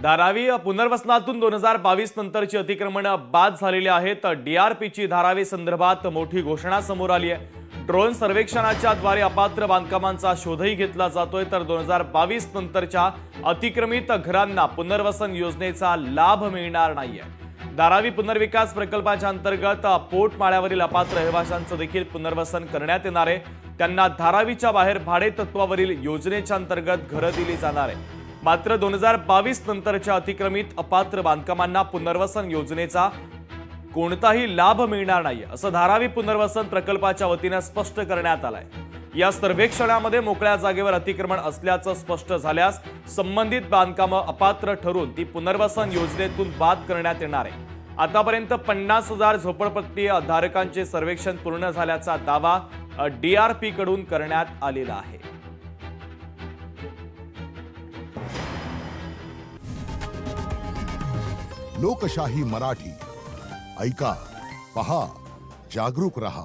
धारावी पुनर्वसनातून 2022 नंतरची अतिक्रमण बाद झालेली आहेत। डीआरपीची धारावी संदर्भात मोठी घोषणा समोर आली आहे। ड्रोन सर्वेक्षणाच्या द्वारे अपात्र बांधकामांचा शोधही घेतला जातोय, तर 2022 नंतरच्या अतिक्रमित घरांना पुनर्वसन योजनेचा लाभ मिळणार नाहीये। धारावी पुनर्विकास प्रकल्पाच्या अंतर्गत पोटमाळ्यावरील अपात्र रहिवाशांचं देखील पुनर्वसन करण्यात येणार आहे। त्यांना धारावीच्या बाहेर भाडे तत्वावरील योजनेच्या अंतर्गत घरं दिली जाणार आहे। मात्र 2022 नंतरच्या अतिक्रमित अपात्र बांधकामांना पुनर्वसन योजनेचा कोणताही लाभ मिळणार नाही, असं धारावी पुनर्वसन प्रकल्पाच्या वतीने स्पष्ट करण्यात आलंय। या सर्वेक्षणामध्ये मोकळ्या जागेवर अतिक्रमण असल्याचं स्पष्ट झाल्यास संबंधित बांधकामं अपात्र ठरून ती पुनर्वसन योजनेतून बाद करण्यात येणार आहे। आतापर्यंत 50,000 झोपडपट्टी धारकांचे सर्वेक्षण पूर्ण झाल्याचा दावा डीआरपी कडून करण्यात आलेला आहे। लोकशाही मराठी ऐका, पहा, जागरूक रहा।